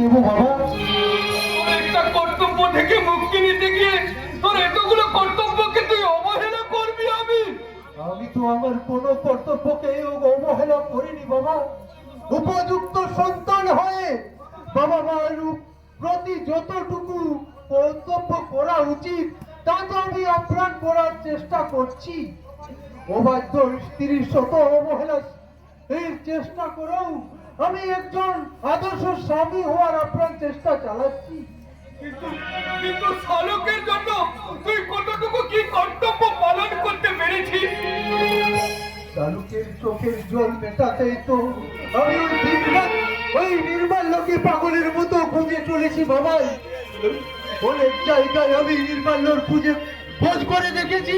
নেবো বাবা? তোর একটা কর্তব্য থেকে মুক্তি নিতে গিয়ে তোর এতগুলো কর্তব্যকে তুই অবহেলা করবি? আমি তো আমার কোনো কর্তব্যকে অবহেলা করিনি বাবা। উপযুক্ত সন্তান হয়ে বাবা মার প্রতি যতটুকু কর্তব্য করা উচিত তা তো আমি আপ্রাণ করার চেষ্টা করছি। অবাধ্য স্ত্রীর শত অবহেলা এই চেষ্টা করেও আমি একজন আদর্শ স্বামী হওয়ার আপ্রাণ চেষ্টা চালাচ্ছি। কিন্তু শালকের জন্য তুই কতটুকু কি কর্তব্য পালন করতে পেরেছিস? শালকের চোখের জল মেটাতেই তো আমি ওই নির্মাণ লোকে পাগলের মতো খুঁজে চলেছি বাবাই। অনেক জায়গায় আমি নির্মাল্যর খুঁজে খোঁজ করে দেখেছি,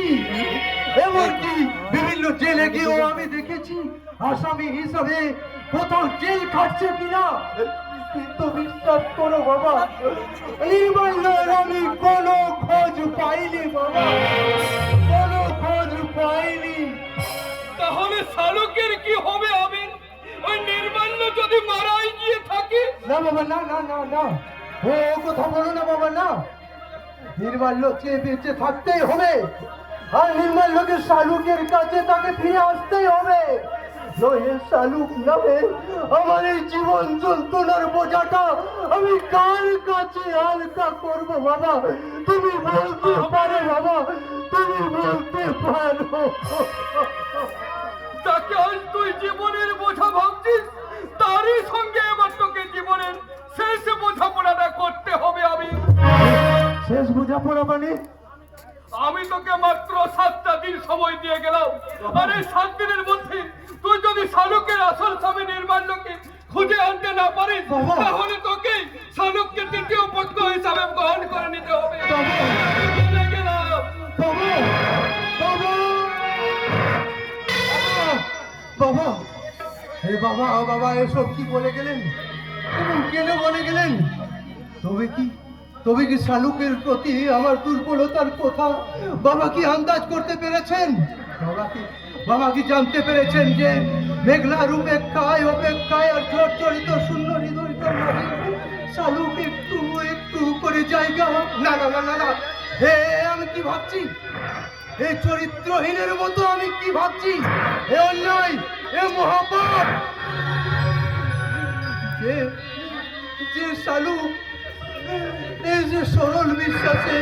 এমনকি বিভিন্ন জেলে গিয়েও আমি দেখেছি আসামি হিসাবে কোথাও জেল খাটছে কিনা। কিন্তু বিশ্বাস করো বাবা, নির্মাল্যর আমি কোনো খোঁজ পাইনি বাবা, কোনো খোঁজ পাইনি। তাহলে শালকের কি হবে? আমি ওই নির্মাল্য যদি মারাই গিয়ে থাকে? না বাবা, না না না না, ও কথা বলো না বাবা, না। নির্মাল্য চেয়ে বেঁচে থাকতেই হবে, আর নির্মাল্যকে শালুকের কাছে তাকে ফিরে আসতেই হবে। নইলে শালুক নামে আমার এই জীবন যন্ত্রণার বোঝাটা আমি কার কাছে হালকা করবো বাবা? তুমি বলতে পারো বাবা, তুমি বলতে পারো। তাকে আজ তুই জীবনের বোঝা ভাবছিস, তারই সঙ্গে এবার তোকে জীবনের শেষ বোঝাপড়াটা করতে হবে। শেষ বোঝাপড়া মানে? আমি তোকে মাত্র 7টা দিন সময় দিয়ে গেলাম, আর এই 7 দিনের মধ্যে তুই যদি শালকের আসল স্বামী নির্মাল্যকে খুঁজে আনতে না পারিস, তাহলে তোকে শালককে তৃতীয় পক্ষ হিসাবে গ্রহণ করে নিতে হবে। চলে গেলাম। বাবা, হে বাবা, বাবা এসব কি বলে গেলেন? কেন বলে গেলেন? তবে কি শালুকের প্রতি আমার দুর্বলতার কথা বাবা কি আন্দাজ করতে পেরেছেন? বাবা কি জানতে পেরেছেন যে মেঘলার অপেক্ষায় আর জর্জরিত শূন্য হৃদয় শালুক একটু একটু করে জায়গা? না না না না না, হে আমি কি ভাবছি? এই চরিত্রহীনের মতো আমি কি ভাবছি? এ অন্যায়, এ মহাপাপ। যে শালুক এই যে সরল বিশ্বাসে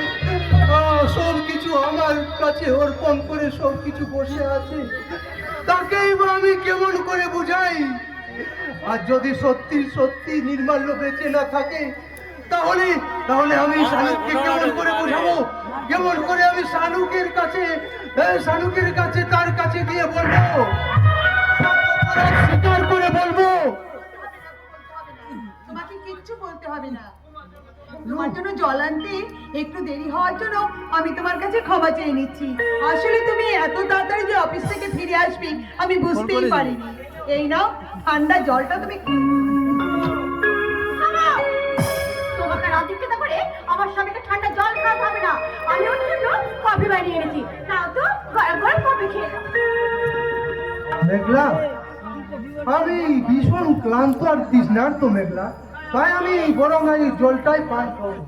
সব কিছু আমার কাছে অর্পণ করে সব কিছু বসে আছে, তাকেই বা আমি কেমন করে বুঝাই? আর যদি সত্যি সত্যি নির্মাল্য বেঁচে না থাকে, তাহলে আমি শালুককে কেমন করে বোঝাবো? কেমন করে আমি শালুকের কাছে তার কাছে গিয়ে বলবো, স্বীকার করে বলবো? তোমাকে কিচ্ছু বলতে হবে না। তোমার জন্য জল আনতে একটু দেরি হওয়ার জন্য আমি তোমার কাছে ক্ষমা চেয়ে নিচ্ছি। আসলে তুমি এত তাড়াতাড়ি যে অফিস থেকে ফিরে আসবে আমি বুঝতেই পারিনি। এই নাও ঠান্ডা জলটা তুমি। তোমাকে রাধিকা করে আমার স্বামীকে ঠান্ডা জল খাওয়াতে হবে না। আমি ওর জন্য কফি বানিয়ে এনেছি, তাও তো গরম গরম কফি খেয়ে। মেঘলা, আমি ভীষণ ক্লান্ত আর তৃষ্ণার্ত মেঘলা, তাই আমি বরং এই জলটাই পান করব।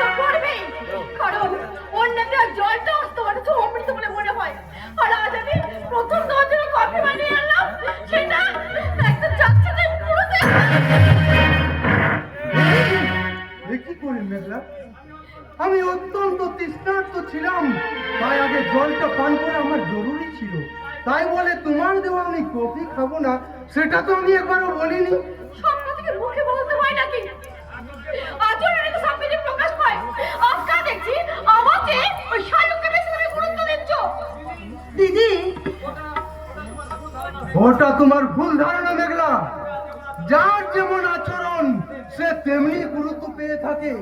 তো করবেই, কারণ অন্যটা জলটা তোমার কাছে অমৃত বলে মনে হয়। আর আজ আমি প্রথম তোমার জন্য কফি বানিয়ে আনলাম, সেটা একটা চাকচিকে পুরোতে। কি করি মেঘলা? আমি অত্যন্ত তৃষ্ণার্ত ছিলাম, তাই আগে জলটা পান করা আমার জরুরি ছিল। তাই বলে তোমার দেওয়া আমি কফি খাবো না, সেটা তো আমি একবারও বলিনি। স্বপ্ন থেকে মুখে বলতে হয় নাকি? আচরণে তো সবকিছু প্রকাশ পায়। আজকাল দেখছি আমাকে ওই শালুককে বেশি তুমি গুরুত্ব দিচ্ছ। দিদি, ওটা তোমার ভুল ধারণা মেঘলা। যার যেমন আচরণ সে তেমনি গুরুত্ব পেয়ে থাকে।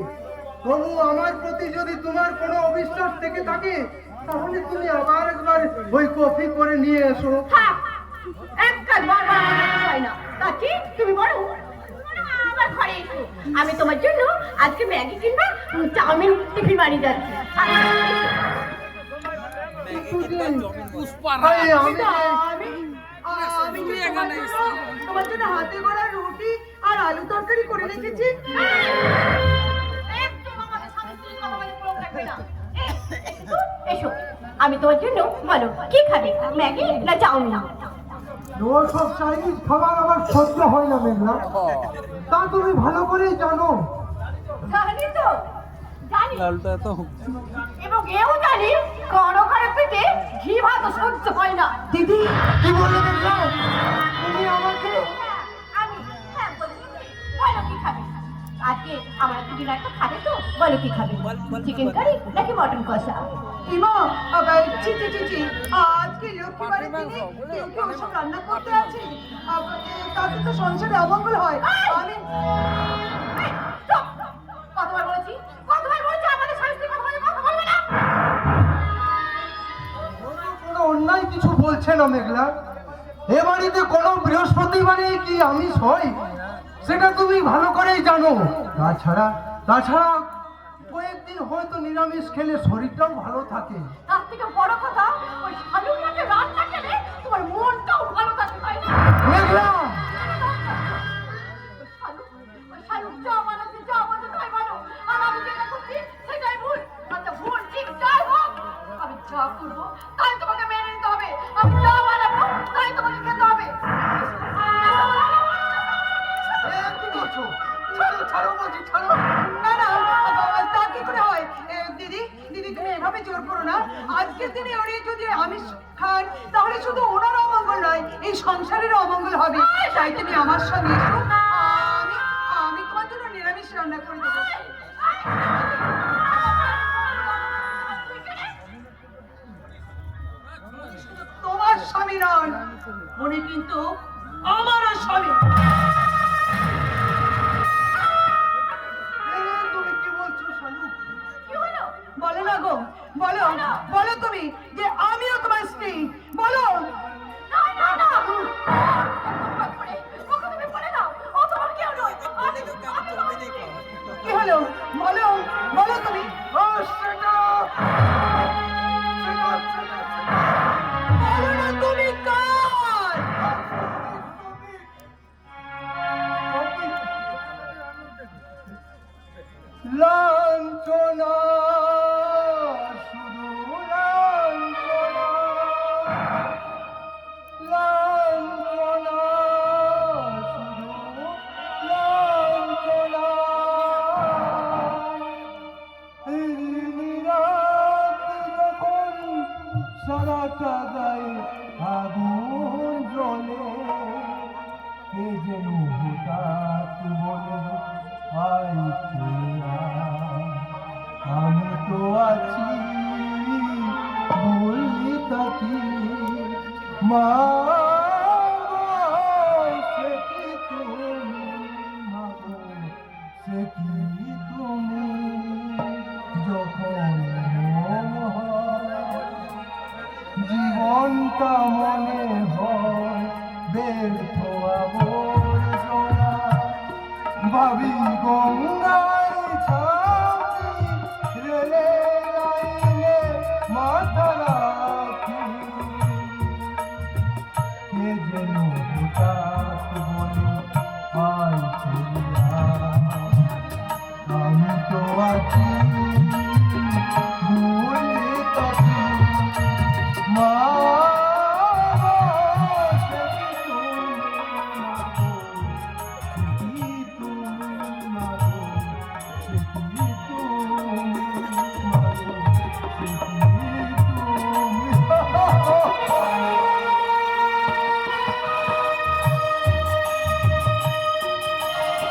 তবু আমার প্রতি যদি তোমার কোনো অবিশ্বাস থেকে থাকে, তাহলে তুমি আবার একবার ওই কফি করে নিয়ে এসো। এক কাজ বারবার আমাকে হয় না, তা কি তুমি বলো আমার ঘরে এসো। আমি তোমার জন্য আজকে ম্যাগি কিংবা চাউমিন টিফিন বানিয়ে যাচ্ছি। তোমার জন্য হাতে গড়া রুটি আর আলু তরকারি করে রেখেছি। একদম আমাদের স্বামী স্ত্রীর কথা বলে প্রয়োগ রাখবে না। এসো, আমি তোমার জন্য বলো কি খাবে, ম্যাগি না চাউমিন? সব চাইনিজ খাবার আমার সহ্য হয় না মেঘনা, তা তুমি ভালো করেই জানো। জানি তো, জানি, এবং এও জানি কারো ঘরে পেটে ঘি ভাত সহ্য হয় না। দিদি কি বললে মেঘনা? তুমি আমাকে আমি হ্যাঁ বলেছি, বলো কি খাবে? আজকে আমার একটু ডিনারটা খাবে তো, বলো কি খাবে? চিকেন কারি নাকি মটন কষা? ইমা আবার ছি ছি ছি ছি, আজকে লক্ষ্মীবারের দিনে কেউ কেউ ওসব রান্না করতে আছে? তাতে তো সংসারে অমঙ্গল হয়। আমি চুপ! কতবার বলেছি, কতবার বলেছি আমাদের স্বামী স্ত্রীর কথা বলে কথা বলবে না? কোনো অন্যায় কিছু বলছে না মেঘলা। এ বাড়িতে কোনো বৃহস্পতিবারে কি আমিষ হয় সেটা তুমি ভালো করেই জানো। তাছাড়া কয়েকদিন হয়তো নিরামিষ খেলে শরীরটাও ভালো থাকে। তার থেকে বড় কথা, ওই শালুকটাকে রান্না খেলে তোমার মনটাও ভালো থাকে, তাই না? মেঘলা ওই শালুক যা বানাচ্ছে তাই বলো, আর আমি যেটা করছি সেটাই ভুল। আচ্ছা ভুল ঠিক যাই হোক, আমি যা করবো তাই তোমাকে মেনে নিতে হবে। আমি যা বানাবো তাই তোমাকে খেতে হবে। কি করছো? ছাড়ো বলছি, ছাড়ো। না না, তা কি করে হয়? দিদি দিদি তুমি এভাবে জোর করো না। আজকের দিনে উনি যদি আমিষ খান তাহলে শুধু ওনার অমঙ্গল নয়, এই সংসারের অমঙ্গল হবে। তাই তুমি আমার সঙ্গে এসো, আমি তোমার জন্য নিরামিষ রান্না করে দেবো। তোমার স্বামী নন, উনি কিন্তু আমারও স্বামী। তুমি কি বলছো শালু? কি হলো? বলো না গো, বলো বলো তুমি যে আমিও তোমার স্ত্রী, বলো। না না না, ওকে তুমি বলে দাও, ও তোমার কেউ নয়। কি হলো বলো, বলো তুমি। বলো না তুমি কার? লাঞ্ছনা, শুধু লাঞ্ছনা, লাঞ্ছনা, শুধু লাঞ্ছনা। এই রাত যখন সারাটা গায়ে আগুন জ্বলে, কে যেন হঠাৎ বলে আয় চলে আয়। আমি তো আছি বলি তাকি মা গো, সে কি তুমি, মা গো, সে কি তুমি, যখন মন হয় জীবনটা মনে হয় ব্যর্থ আবর্জনা। ভাবি গঙ্গায় ছাতি, রেলে লাইনে মাথা রাখি, কে যেন হঠাৎ বলে আয় চলে